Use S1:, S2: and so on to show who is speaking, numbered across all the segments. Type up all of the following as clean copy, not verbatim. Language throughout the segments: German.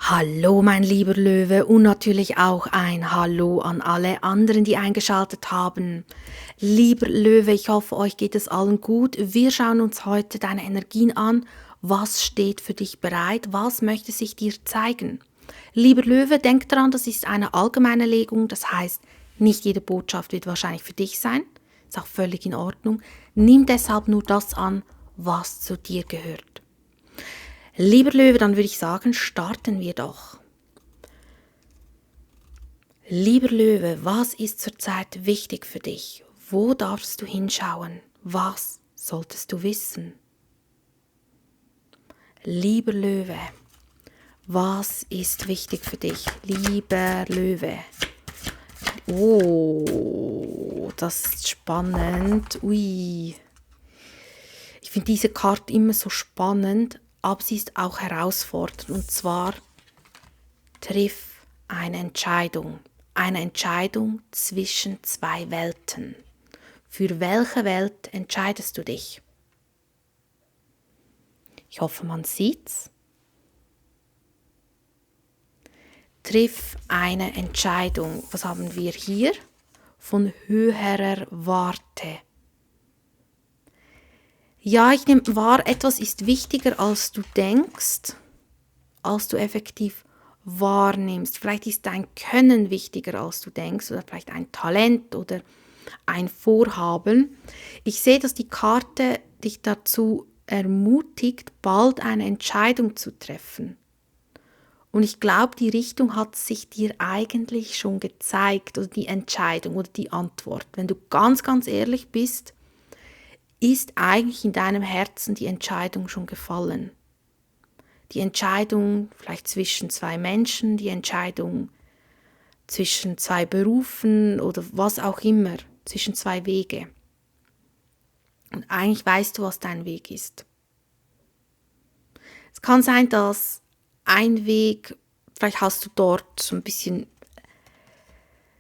S1: Hallo, mein lieber Löwe, und natürlich auch ein Hallo an alle anderen, die eingeschaltet haben. Lieber Löwe, ich hoffe, euch geht es allen gut. Wir schauen uns heute deine Energien an. Was steht für dich bereit? Was möchte sich dir zeigen? Lieber Löwe, denk daran, das ist eine allgemeine Legung. Das heißt, nicht jede Botschaft wird wahrscheinlich für dich sein. Ist auch völlig in Ordnung. Nimm deshalb nur das an, was zu dir gehört. Lieber Löwe, dann würde ich sagen, starten wir doch. Lieber Löwe, was ist zurzeit wichtig für dich? Wo darfst du hinschauen? Was solltest du wissen? Lieber Löwe, was ist wichtig für dich? Lieber Löwe. Oh, das ist spannend. Ui. Ich finde diese Karte immer so spannend, aber sie ist auch herausfordernd. Und zwar triff eine Entscheidung. Eine Entscheidung zwischen zwei Welten. Für welche Welt entscheidest du dich? Ich hoffe, man sieht's. Triff eine Entscheidung. Was haben wir hier? Von höherer Warte. Ja, ich nehme wahr, etwas ist wichtiger, als du denkst, als du effektiv wahrnimmst. Vielleicht ist dein Können wichtiger, als du denkst, oder vielleicht ein Talent oder ein Vorhaben. Ich sehe, dass die Karte dich dazu ermutigt, bald eine Entscheidung zu treffen. Und ich glaube, die Richtung hat sich dir eigentlich schon gezeigt, oder die Entscheidung oder die Antwort. Wenn du ganz, ganz ehrlich bist, ist eigentlich in deinem Herzen die Entscheidung schon gefallen. Die Entscheidung vielleicht zwischen zwei Menschen, die Entscheidung zwischen zwei Berufen oder was auch immer, zwischen zwei Wege. Und eigentlich weißt du, was dein Weg ist. Es kann sein, dass ein Weg, vielleicht hast du dort so ein bisschen,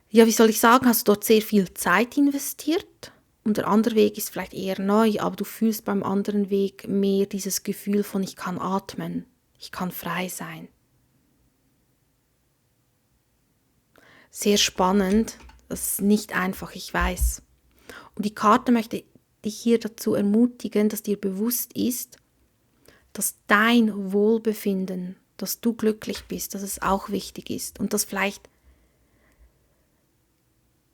S1: ja, wie soll ich sagen, hast du dort sehr viel Zeit investiert. Und der andere Weg ist vielleicht eher neu, aber du fühlst beim anderen Weg mehr dieses Gefühl von, ich kann atmen, ich kann frei sein. Sehr spannend, das ist nicht einfach, ich weiß. Und die Karte möchte dich hier dazu ermutigen, dass dir bewusst ist, dass dein Wohlbefinden, dass du glücklich bist, dass es auch wichtig ist und dass vielleicht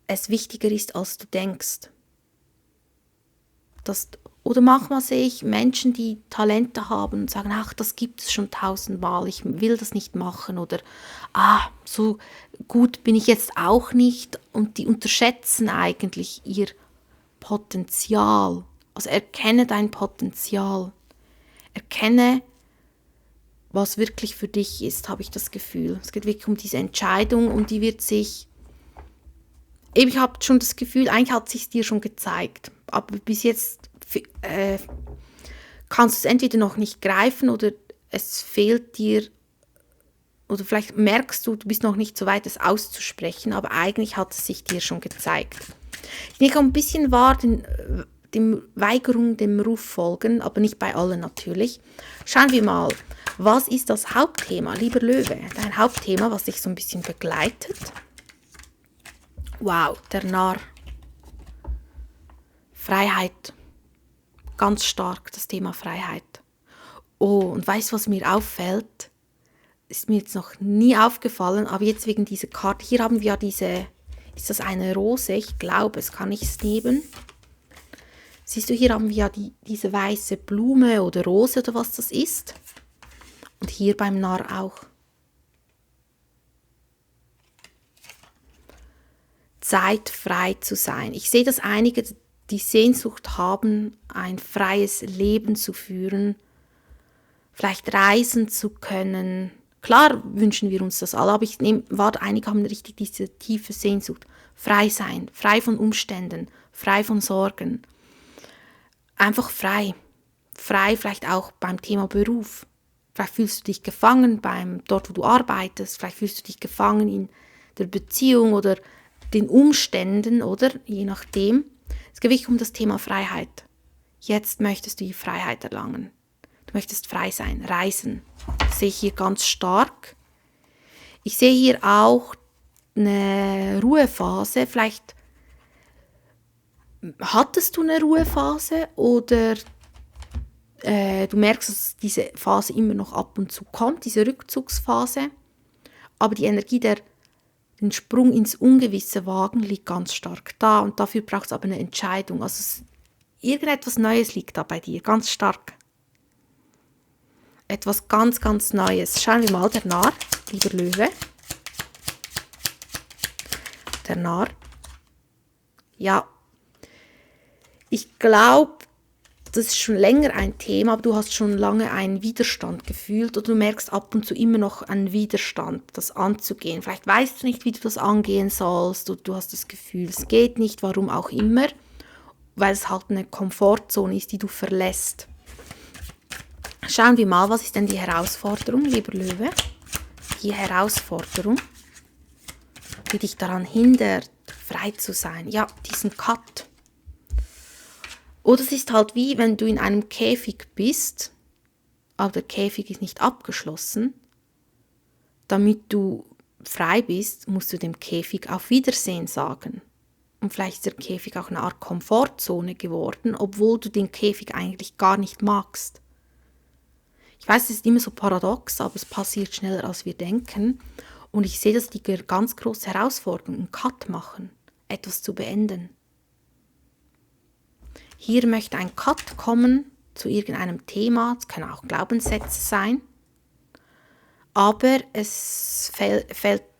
S1: es wichtiger ist, als du denkst. Oder manchmal sehe ich Menschen, die Talente haben und sagen, ach, das gibt es schon 1000-mal, ich will das nicht machen oder so gut bin ich jetzt auch nicht, und die unterschätzen eigentlich ihr Potenzial. Also erkenne dein Potenzial. Erkenne, was wirklich für dich ist, habe ich das Gefühl. Es geht wirklich um diese Entscheidung und die wird sich, ich habe schon das Gefühl, eigentlich hat es sich dir schon gezeigt, aber bis jetzt kannst du es entweder noch nicht greifen oder es fehlt dir, oder vielleicht merkst du, du bist noch nicht so weit, es auszusprechen, aber eigentlich hat es sich dir schon gezeigt. Ich nehme ein bisschen wahr, dem Weigerung, dem Ruf folgen, aber nicht bei allen natürlich. Schauen wir mal, was ist das Hauptthema, lieber Löwe? Dein Hauptthema, was dich so ein bisschen begleitet. Wow, der Narr. Freiheit. Ganz stark das Thema Freiheit. Oh, und weißt du, was mir auffällt? Ist mir jetzt noch nie aufgefallen, aber jetzt wegen dieser Karte. Hier haben wir ja diese, ist das eine Rose? Ich glaube, es kann ich es nehmen. Siehst du, hier haben wir ja diese weiße Blume oder Rose oder was das ist. Und hier beim Narr auch. Zeit, frei zu sein. Ich sehe, dass einige die Sehnsucht haben, ein freies Leben zu führen, vielleicht reisen zu können. Klar wünschen wir uns das alle, aber ich nehme wahr, einige haben richtig diese tiefe Sehnsucht. Frei sein, frei von Umständen, frei von Sorgen. Einfach frei. Frei vielleicht auch beim Thema Beruf. Vielleicht fühlst du dich gefangen dort, wo du arbeitest. Vielleicht fühlst du dich gefangen in der Beziehung oder den Umständen, oder? Je nachdem. Es geht wirklich um das Thema Freiheit. Jetzt möchtest du die Freiheit erlangen. Du möchtest frei sein, reisen. Das sehe ich hier ganz stark. Ich sehe hier auch eine Ruhephase. Vielleicht hattest du eine Ruhephase oder du merkst, dass diese Phase immer noch ab und zu kommt, diese Rückzugsphase. Aber die Energie, den Sprung ins Ungewisse wagen, liegt ganz stark da. Und dafür braucht es aber eine Entscheidung. Also irgendetwas Neues liegt da bei dir, ganz stark. Etwas ganz, ganz Neues. Schauen wir mal, der Narr, lieber Löwe. Der Narr. Ja, ich glaube, das ist schon länger ein Thema, aber du hast schon lange einen Widerstand gefühlt oder du merkst ab und zu immer noch einen Widerstand, das anzugehen. Vielleicht weißt du nicht, wie du das angehen sollst oder du hast das Gefühl, es geht nicht, warum auch immer, weil es halt eine Komfortzone ist, die du verlässt. Schauen wir mal, was ist denn die Herausforderung, lieber Löwe? Die Herausforderung, die dich daran hindert, frei zu sein. Ja, diesen Cut. Oder es ist halt wie, wenn du in einem Käfig bist, aber der Käfig ist nicht abgeschlossen. Damit du frei bist, musst du dem Käfig auf Wiedersehen sagen. Und vielleicht ist der Käfig auch eine Art Komfortzone geworden, obwohl du den Käfig eigentlich gar nicht magst. Ich weiß, es ist immer so paradox, aber es passiert schneller, als wir denken. Und ich sehe das die ganz große Herausforderung, einen Cut machen, etwas zu beenden. Hier möchte ein Cut kommen zu irgendeinem Thema, es können auch Glaubenssätze sein, aber es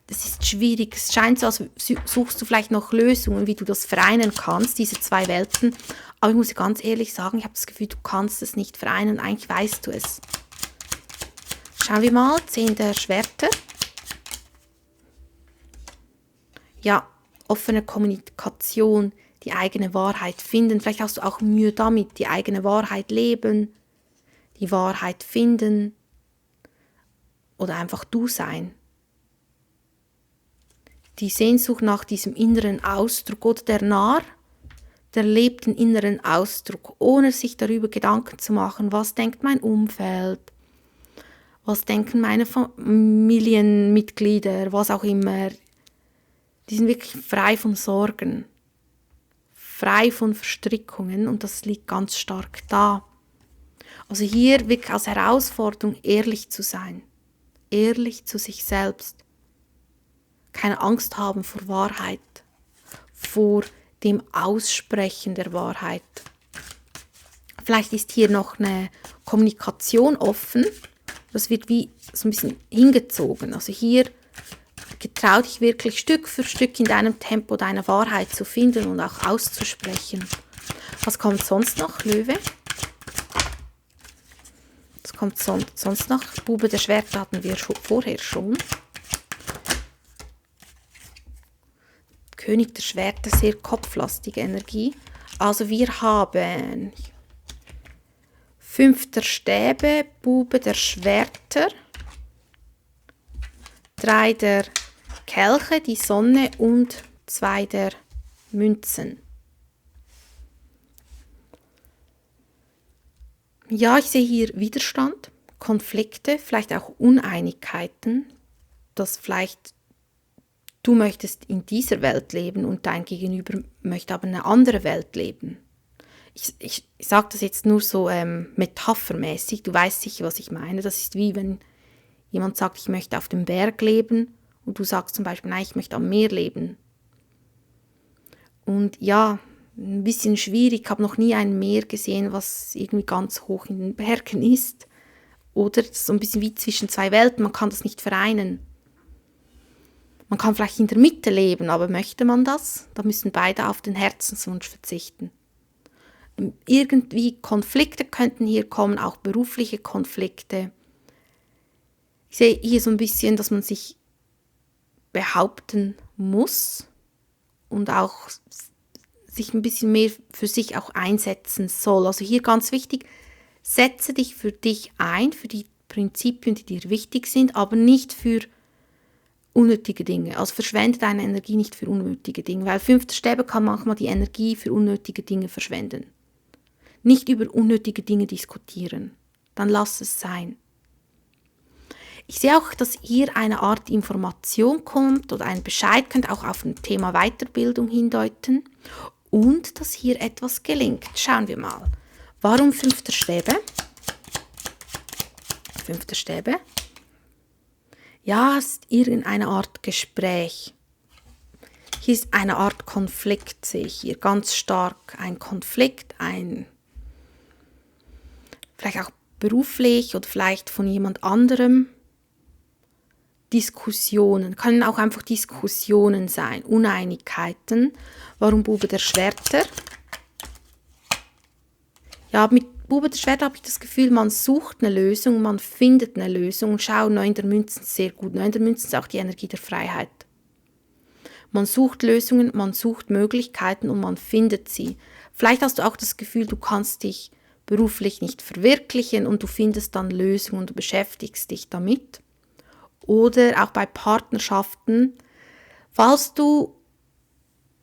S1: ist schwierig, es scheint so, als suchst du vielleicht noch Lösungen, wie du das vereinen kannst, diese zwei Welten, aber ich muss dir ganz ehrlich sagen, ich habe das Gefühl, du kannst es nicht vereinen, eigentlich weißt du es. Schauen wir mal, 10 der Schwerter. Ja, offene Kommunikation, die eigene Wahrheit finden. Vielleicht hast du auch Mühe damit, die eigene Wahrheit leben, die Wahrheit finden oder einfach du sein. Die Sehnsucht nach diesem inneren Ausdruck oder der Narr, der lebt den inneren Ausdruck, ohne sich darüber Gedanken zu machen, was denkt mein Umfeld, was denken meine Familienmitglieder, was auch immer. Die sind wirklich frei von Sorgen, frei von Verstrickungen und das liegt ganz stark da. Also hier wirklich als Herausforderung ehrlich zu sein, ehrlich zu sich selbst. Keine Angst haben vor Wahrheit, vor dem Aussprechen der Wahrheit. Vielleicht ist hier noch eine Kommunikation offen, das wird wie so ein bisschen hingezogen. Also hier getrau dich wirklich Stück für Stück in deinem Tempo deine Wahrheit zu finden und auch auszusprechen. Was kommt sonst noch, Löwe? Was kommt sonst noch? Bube der Schwerter hatten wir vorher schon. König der Schwerter, sehr kopflastige Energie. Also wir haben 5 der Stäbe, Bube der Schwerter, 3 der Kelche, die Sonne und 2 der Münzen. Ja, ich sehe hier Widerstand, Konflikte, vielleicht auch Uneinigkeiten, dass vielleicht du möchtest in dieser Welt leben und dein Gegenüber möchte aber eine andere Welt leben. Ich sage das jetzt nur so metaphermäßig, du weißt sicher, was ich meine. Das ist wie wenn jemand sagt, ich möchte auf dem Berg leben und du sagst zum Beispiel, nein, ich möchte am Meer leben. Und ja, ein bisschen schwierig, ich habe noch nie ein Meer gesehen, was irgendwie ganz hoch in den Bergen ist. Oder so ein bisschen wie zwischen zwei Welten, man kann das nicht vereinen. Man kann vielleicht in der Mitte leben, aber möchte man das? Da müssen beide auf den Herzenswunsch verzichten. Irgendwie Konflikte könnten hier kommen, auch berufliche Konflikte. Ich sehe hier so ein bisschen, dass man sich behaupten muss und auch sich ein bisschen mehr für sich auch einsetzen soll. Also hier ganz wichtig, setze dich für dich ein, für die Prinzipien, die dir wichtig sind, aber nicht für unnötige Dinge. Also verschwende deine Energie nicht für unnötige Dinge, weil 5. Stäbe kann manchmal die Energie für unnötige Dinge verschwenden. Nicht über unnötige Dinge diskutieren. Dann lass es sein. Ich sehe auch, dass hier eine Art Information kommt oder ein Bescheid, könnte auch auf ein Thema Weiterbildung hindeuten und dass hier etwas gelingt. Schauen wir mal. Warum 5 der Stäbe? 5 der Stäbe. Ja, es ist irgendeine Art Gespräch. Hier ist eine Art Konflikt, sehe ich hier ganz stark. Ein Konflikt, vielleicht auch beruflich oder vielleicht von jemand anderem. Diskussionen, können auch einfach Diskussionen sein, Uneinigkeiten. Warum Bube der Schwerter? Ja, mit Bube der Schwerter habe ich das Gefühl, man sucht eine Lösung, man findet eine Lösung. Schau, 9 der Münzen ist sehr gut. 9 der Münzen ist auch die Energie der Freiheit. Man sucht Lösungen, man sucht Möglichkeiten und man findet sie. Vielleicht hast du auch das Gefühl, du kannst dich beruflich nicht verwirklichen und du findest dann Lösungen und du beschäftigst dich damit. Oder auch bei Partnerschaften, falls du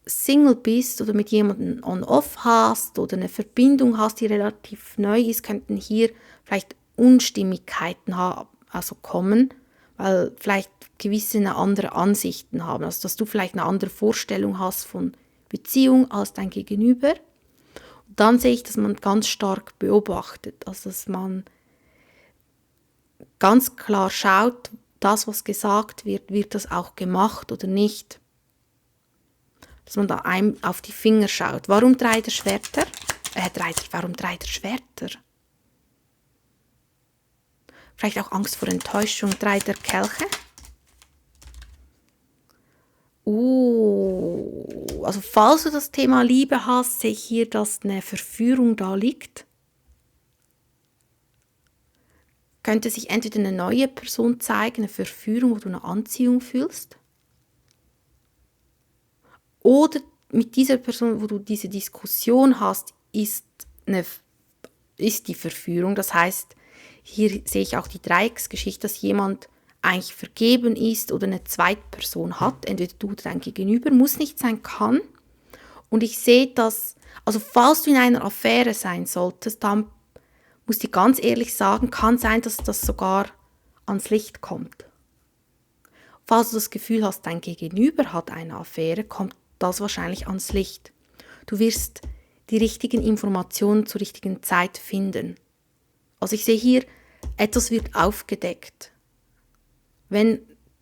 S1: Single bist oder mit jemandem on-off hast oder eine Verbindung hast, die relativ neu ist, könnten hier vielleicht Unstimmigkeiten kommen, weil vielleicht gewisse andere Ansichten haben. Also dass du vielleicht eine andere Vorstellung hast von Beziehung als dein Gegenüber. Und dann sehe ich, dass man ganz stark beobachtet, also dass man ganz klar schaut, das, was gesagt wird, wird das auch gemacht oder nicht? Dass man da einem auf die Finger schaut. Warum 3 der Schwerter? Warum 3 der Schwerter? Vielleicht auch Angst vor Enttäuschung. 3 der Kelche. Also falls du das Thema Liebe hast, sehe ich hier, dass eine Verführung da liegt. Könnte sich entweder eine neue Person zeigen, eine Verführung, wo du eine Anziehung fühlst. Oder mit dieser Person, wo du diese Diskussion hast, ist die Verführung. Das heißt, hier sehe ich auch die Dreiecksgeschichte, dass jemand eigentlich vergeben ist oder eine Zweitperson hat. Entweder du oder dein Gegenüber, muss nicht sein, kann. Und ich sehe das, also falls du in einer Affäre sein solltest, dann muss ich ganz ehrlich sagen, kann sein, dass das sogar ans Licht kommt. Falls du das Gefühl hast, dein Gegenüber hat eine Affäre, kommt das wahrscheinlich ans Licht. Du wirst die richtigen Informationen zur richtigen Zeit finden. Also ich sehe hier, etwas wird aufgedeckt.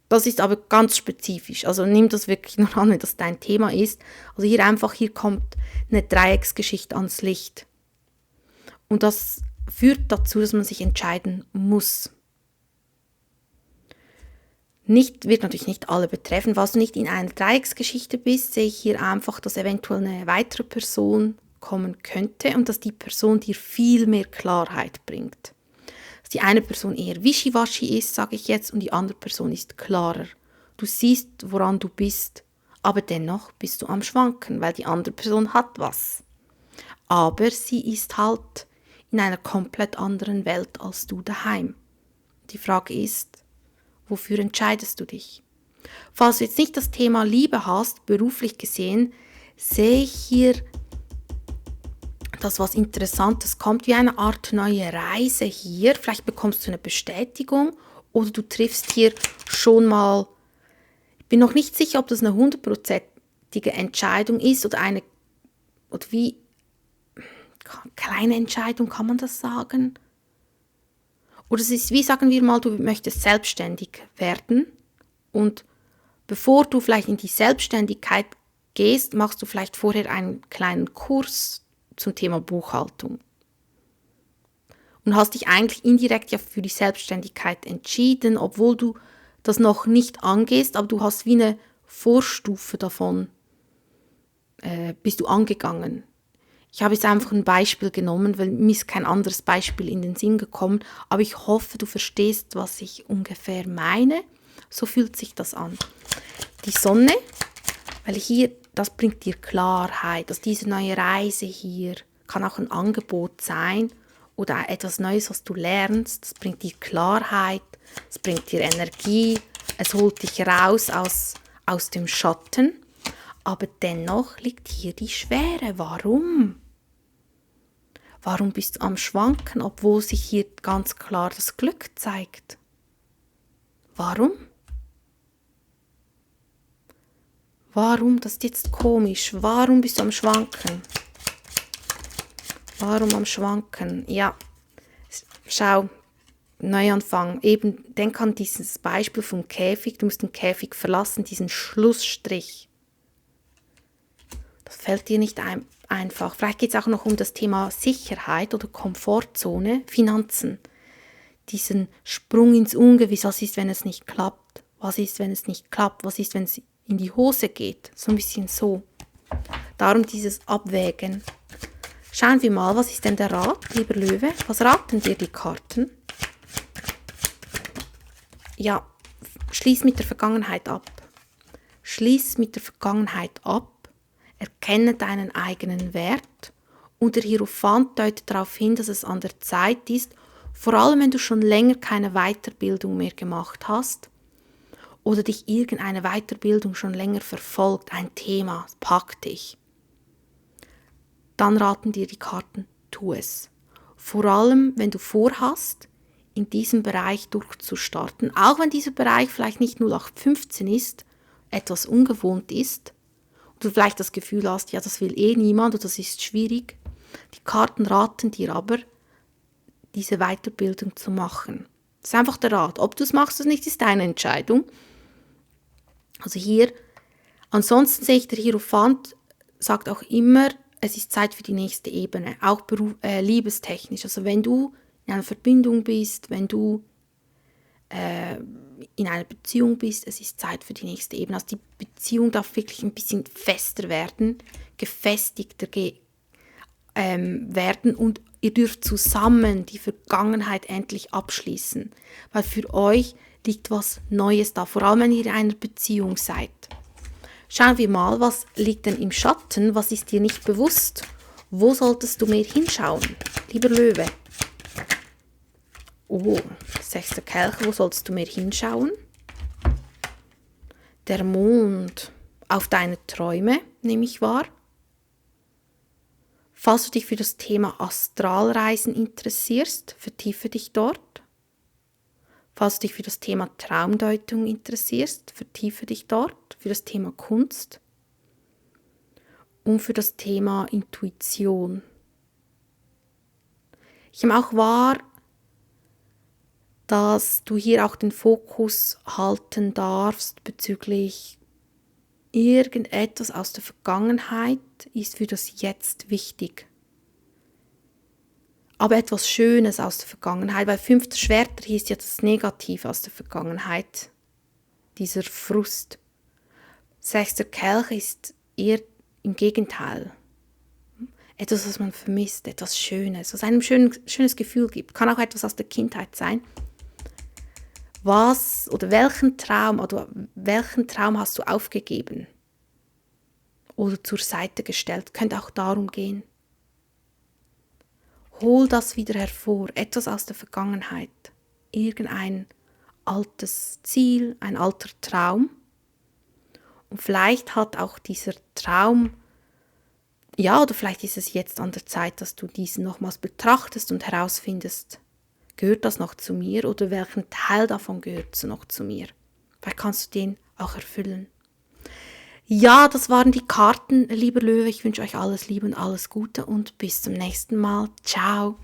S1: Das ist aber ganz spezifisch, also nimm das wirklich nur an, wenn das dein Thema ist. Also hier kommt eine Dreiecksgeschichte ans Licht. Und das führt dazu, dass man sich entscheiden muss. Wird natürlich nicht alle betreffen. Falls du nicht in einer Dreiecksgeschichte bist, sehe ich hier einfach, dass eventuell eine weitere Person kommen könnte und dass die Person dir viel mehr Klarheit bringt. Dass die eine Person eher wischiwaschi ist, sage ich jetzt, und die andere Person ist klarer. Du siehst, woran du bist, aber dennoch bist du am Schwanken, weil die andere Person hat was. Aber sie ist halt in einer komplett anderen Welt als du daheim. Die Frage ist, wofür entscheidest du dich? Falls du jetzt nicht das Thema Liebe hast, beruflich gesehen, sehe ich hier, dass was Interessantes kommt, wie eine Art neue Reise hier. Vielleicht bekommst du eine Bestätigung oder du triffst hier schon mal, ich bin noch nicht sicher, ob das eine 100%ige Entscheidung ist oder wie kleine Entscheidung, kann man das sagen? Oder es ist wie, sagen wir mal, du möchtest selbstständig werden und bevor du vielleicht in die Selbstständigkeit gehst, machst du vielleicht vorher einen kleinen Kurs zum Thema Buchhaltung. Und hast dich eigentlich indirekt ja für die Selbstständigkeit entschieden, obwohl du das noch nicht angehst, aber du hast wie eine Vorstufe davon, bist du angegangen. Ich habe jetzt einfach ein Beispiel genommen, weil mir ist kein anderes Beispiel in den Sinn gekommen, aber ich hoffe, du verstehst, was ich ungefähr meine. So fühlt sich das an. Die Sonne, weil hier, das bringt dir Klarheit, dass diese neue Reise hier kann auch ein Angebot sein oder etwas Neues, was du lernst. Das bringt dir Klarheit, es bringt dir Energie, es holt dich raus aus dem Schatten. Aber dennoch liegt hier die Schwere. Warum? Warum bist du am Schwanken, obwohl sich hier ganz klar das Glück zeigt? Warum? Warum? Das ist jetzt komisch. Warum bist du am Schwanken? Warum am Schwanken? Ja, schau, Neuanfang. Eben, denk an dieses Beispiel vom Käfig. Du musst den Käfig verlassen, diesen Schlussstrich. Das fällt dir nicht einfach. Vielleicht geht es auch noch um das Thema Sicherheit oder Komfortzone, Finanzen. Diesen Sprung ins Ungewisse. Was ist, wenn es nicht klappt? Was ist, wenn es nicht klappt? Was ist, wenn es in die Hose geht? So ein bisschen so. Darum dieses Abwägen. Schauen wir mal, was ist denn der Rat, lieber Löwe? Was raten dir die Karten? Ja, schließ mit der Vergangenheit ab. Schließ mit der Vergangenheit ab. Erkenne deinen eigenen Wert. Und der Hierophant deutet darauf hin, dass es an der Zeit ist, vor allem wenn du schon länger keine Weiterbildung mehr gemacht hast oder dich irgendeine Weiterbildung schon länger verfolgt, ein Thema packt dich, dann raten dir die Karten, tu es. Vor allem, wenn du vorhast, in diesem Bereich durchzustarten, auch wenn dieser Bereich vielleicht nicht 0815 ist, etwas ungewohnt ist, und du vielleicht das Gefühl hast, ja, das will niemand oder das ist schwierig. Die Karten raten dir aber, diese Weiterbildung zu machen. Das ist einfach der Rat. Ob du es machst oder nicht, ist deine Entscheidung. Also hier, ansonsten sehe ich, der Hierophant sagt auch immer, es ist Zeit für die nächste Ebene, auch liebestechnisch. Also wenn du in einer Verbindung bist, wenn du in einer Beziehung bist, es ist Zeit für die nächste Ebene. Also die Beziehung darf wirklich ein bisschen fester werden, gefestigter werden und ihr dürft zusammen die Vergangenheit endlich abschließen, weil für euch liegt was Neues da, vor allem wenn ihr in einer Beziehung seid. Schauen wir mal, was liegt denn im Schatten, was ist dir nicht bewusst? Wo solltest du mehr hinschauen, lieber Löwe? Oh, 6. Kelch, wo sollst du mehr hinschauen? Der Mond, auf deine Träume, nehme ich wahr. Falls du dich für das Thema Astralreisen interessierst, vertiefe dich dort. Falls du dich für das Thema Traumdeutung interessierst, vertiefe dich dort. Für das Thema Kunst und für das Thema Intuition. Ich nehme auch wahr, dass du hier auch den Fokus halten darfst bezüglich irgendetwas aus der Vergangenheit ist für das Jetzt wichtig. Aber etwas Schönes aus der Vergangenheit, weil 5. Schwerter hier ist ja das Negative aus der Vergangenheit, dieser Frust. 6. Kelch ist eher im Gegenteil. Etwas, was man vermisst, etwas Schönes, was einem schönes Gefühl gibt. Kann auch etwas aus der Kindheit sein. Was oder welchen Traum hast du aufgegeben oder zur Seite gestellt? Könnte auch darum gehen. Hol das wieder hervor, etwas aus der Vergangenheit, irgendein altes Ziel, ein alter Traum. Und vielleicht hat auch dieser Traum, ja, oder vielleicht ist es jetzt an der Zeit, dass du diesen nochmals betrachtest und herausfindest, gehört das noch zu mir oder welchen Teil davon gehört noch zu mir? Vielleicht kannst du den auch erfüllen. Ja, das waren die Karten, lieber Löwe. Ich wünsche euch alles Liebe und alles Gute und bis zum nächsten Mal. Ciao.